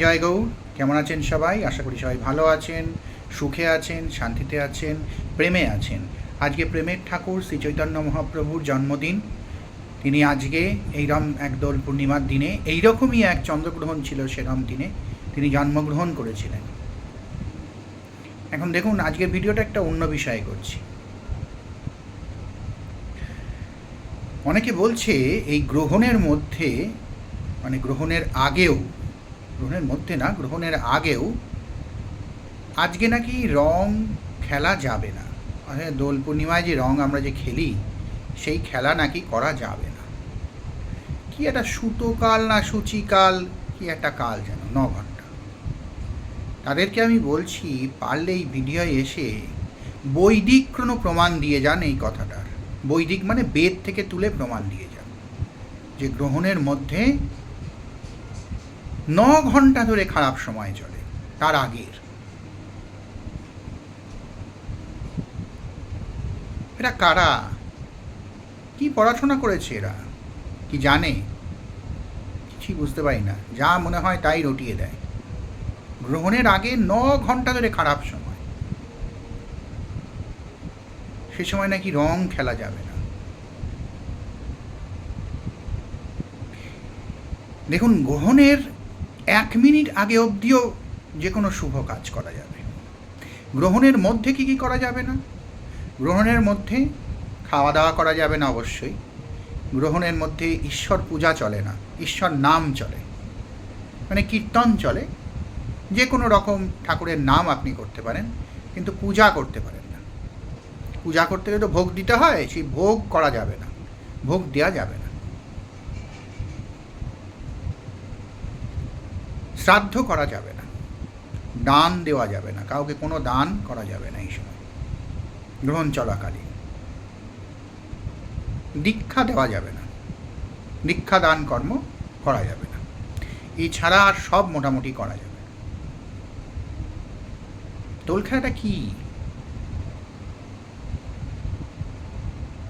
জয় গৌর। কেমন আছেন সবাই? আশা করি সবাই ভালো আছেন, সুখে আছেন, শান্তিতে আছেন, প্রেমে আছেন। আজকে প্রেমের ঠাকুর শ্রী চৈতন্য মহাপ্রভুর জন্মদিন। তিনি আজকে এইরম এক দোল পূর্ণিমার দিনে, এইরকমই এক চন্দ্রগ্রহণ ছিল সেরম দিনে তিনি জন্মগ্রহণ করেছিলেন। এখন দেখুন, আজকের ভিডিওটা একটা অন্য বিষয়ে করছি। অনেকে বলছে এই গ্রহণের মধ্যে, মানে গ্রহণের আগেও, গ্রহণের মধ্যে না, গ্রহণের আগেও আজকে নাকি রং খেলা যাবে না। দোল পূর্ণিমায় যে রং আমরা যে খেলি, সেই খেলা নাকি করা যাবে না। কি একটা সুতোকাল না সূচিকাল, কি একটা কাল যেন 9 ঘন্টা। তাদেরকে আমি বলছি, পারলে এই ভিডিও এসে বৈদিক কোনো প্রমাণ দিয়ে যান এই কথাটার। বৈদিক মানে বেদ থেকে তুলে প্রমাণ দিয়ে যান যে গ্রহণের মধ্যে 9 ঘন্টা ধরে খারাপ সময় চলে, তার আগের। এরা কারা? কি পড়াশোনা করেছে এরা? কি জানে? কিছুই বুঝতে পারি না। যা মনে হয় তাই রটিয়ে দেয়। গ্রহণের আগে 9 ঘন্টা ধরে খারাপ সময়, সে সময় নাকি রং খেলা যাবে না। দেখুন, গ্রহণের 1 মিনিট আগে অবধিও যে কোনো শুভ কাজ করা যাবে। গ্রহণের মধ্যে কি কি করা যাবে না? গ্রহণের মধ্যে খাওয়া দাওয়া করা যাবে না অবশ্যই। গ্রহণের মধ্যে ঈশ্বর পূজা চলে না, ঈশ্বর নাম চলে, মানে কীর্তন চলে। যে কোনো রকম ঠাকুরের নাম আপনি করতে পারেন, কিন্তু পূজা করতে পারেন না। পূজা করতে গেলে তো ভোগ দিতে হয়, সেই ভোগ করা যাবে না, ভোগ দেওয়া যাবে না। শ্রাদ্ধ করা যাবে না, দান দেওয়া যাবে না, কাউকে কোনো দান করা যাবে না এই সময় গ্রহণ চলাকালীন। দীক্ষা দেওয়া যাবে না, দীক্ষা দান কর্ম করা যাবে না। এছাড়া আর সব মোটামুটি করা যাবে। দোল খেলাটা কি?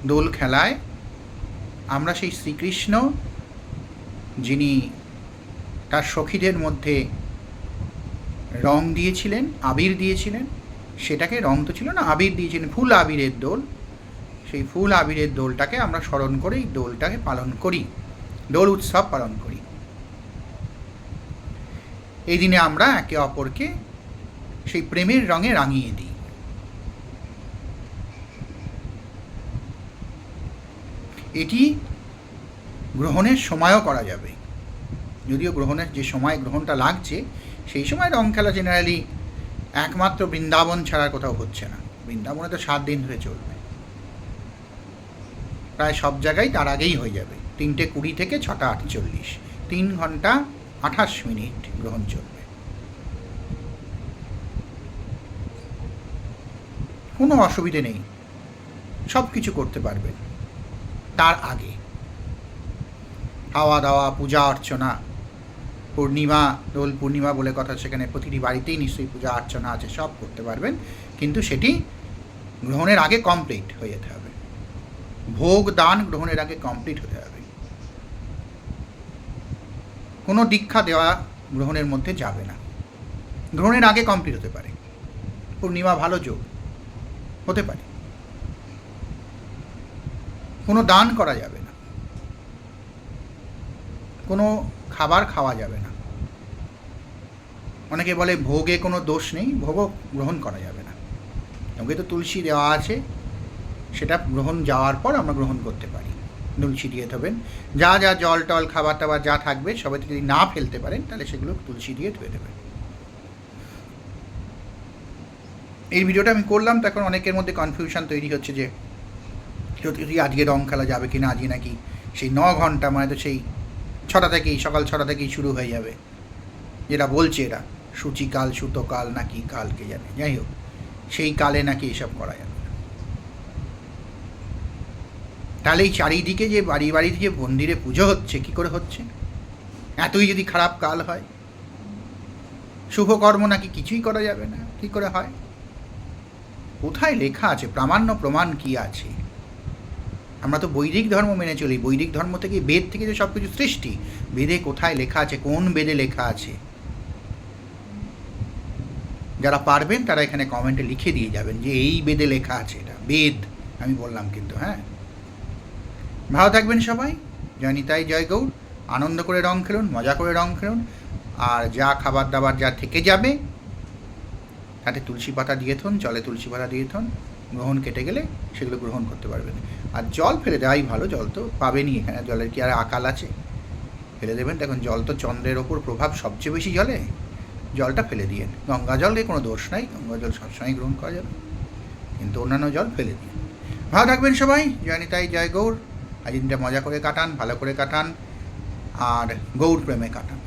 দোল খেলায় আমরা সেই শ্রীকৃষ্ণ, যিনি তার সখীদের মধ্যে রং দিয়েছিলেন, আবির দিয়েছিলেন, সেটাকে, রং তো ছিল না, আবির দিয়েছিলেন, ফুল আবিরের দোল, সেই ফুল আবিরের দোলটাকে আমরা স্মরণ করে এই দোলটাকে পালন করি, দোল উৎসব পালন করি। এই দিনে আমরা একে অপরকে সেই প্রেমের রঙে রাঙিয়ে দিই। এটি গ্রহণের সময়ও করা যাবে, যদিও গ্রহণের যে সময় গ্রহণটা লাগছে সেই সময় রং খেলা জেনারেলি একমাত্র বৃন্দাবন ছাড়া কোথাও হচ্ছে না। বৃন্দাবনে তো 7 দিন ধরে চলবে, প্রায় সব জায়গায় তার আগেই হয়ে যাবে। 3:20 থেকে 6:48, 3 ঘন্টা 28 মিনিট গ্রহণ চলবে। কোনো অসুবিধে নেই, সব কিছু করতে পারবেন তার আগে। খাওয়া দাওয়া, পূজা অর্চনা, পূর্ণিমা, দোল পূর্ণিমা বলে কথা, সেখানে প্রতিটি বাড়িতেই নিশ্চয়ই পূজা অর্চনা আছে, সব করতে পারবেন, কিন্তু সেটি গ্রহণের আগে কমপ্লিট হয়ে যেতে হবে। ভোগ দান গ্রহণের আগে কমপ্লিট হতে হবে। কোনো দীক্ষা দেওয়া গ্রহণের মধ্যে যাবে না, গ্রহণের আগে কমপ্লিট হতে পারে। পূর্ণিমা ভালো যোগ হতে পারে। কোনো দান করা যাবে না, কোনো খাবার খাওয়া যাবে না। অনেকে বলে ভোগে কোনো দোষ নেই, ভোগও গ্রহণ করা যাবে না। ভোগে তো তুলসী দেওয়া আছে, সেটা গ্রহণ যাওয়ার পর আমরা গ্রহণ করতে পারি। তুলসী দিয়ে দেবেন, যা যা জল টল খাবার টাবার যা থাকবে সবাইতে যদি না ফেলতে পারেন তাহলে সেগুলো তুলসী দিয়ে ধুয়ে দেবেন। এই ভিডিওটা আমি করলাম, তখন অনেকের মধ্যে কনফিউশন তৈরি হচ্ছে যে সত্যি আজকে রং খেলা যাবে কি না। আজকে নাকি সেই 9 ঘন্টা, মানে তো সেই 6টা থেকেই, সকাল 6টা থেকেই শুরু হয়ে যাবে, যেটা বলছে এরা সূচিকাল, সুতোকাল নাকি কাল, কে জানে। যাই হোক, সেই কালে নাকি এসব করা যাবে। তাহলে এই চারিদিকে যে বাড়ি বাড়িতে যে মন্দিরে পুজো হচ্ছে, কি করে হচ্ছে? এতই যদি খারাপ কাল হয়, শুভকর্ম নাকি কিছুই করা যাবে না, কি করে হয়? কোথায় লেখা আছে? প্রামাণ্য প্রমাণ কি আছে? আমরা তো বৈদিক ধর্ম মেনে চলি, বৈদিক ধর্ম থেকে, বেদ থেকে যে সব কিছু সৃষ্টি, বেদে কোথায় লেখা আছে? কোন বেদে লেখা আছে যারা পারবেন তারা এখানে কমেন্টে লিখে দিয়ে যাবেন যে এই বেদে লেখা আছে, এটা বেদ আমি বললাম কিন্তু। হ্যাঁ, ভালো থাকবেন সবাই। জয় নিতাই, জয় গৌর। আনন্দ করে রং খেলুন, মজা করে রং খেলুন। আর যা খাবার দাবার যা থেকে যাবে তাতে তুলসী পাতা দিয়ে থন, জলে তুলসী পাতা দিয়ে থন, গ্রহণ কেটে গেলে সেগুলো গ্রহণ করতে পারবেন। আর জল ফেলে দেওয়াই ভালো, জল তো পাবেনই এখানে, জলের কি আর আকাল আছে, ফেলে দেবেন। দেখুন জল তো চন্দ্রের ওপর প্রভাব সবচেয়ে বেশি জলে, জলটা ফেলে দিয়েন। গঙ্গা জলে কোনো দোষ নাই, গঙ্গা জল সবসময় গ্রহণ করা যাবে, কিন্তু অন্যান্য জল ফেলে দিন। ভালো থাকবেন সবাই। জয় নিতাই, জয় গৌর। আজ দিনটা মজা করে কাটান, ভালো করে কাটান, আর গৌর প্রেমে কাটান।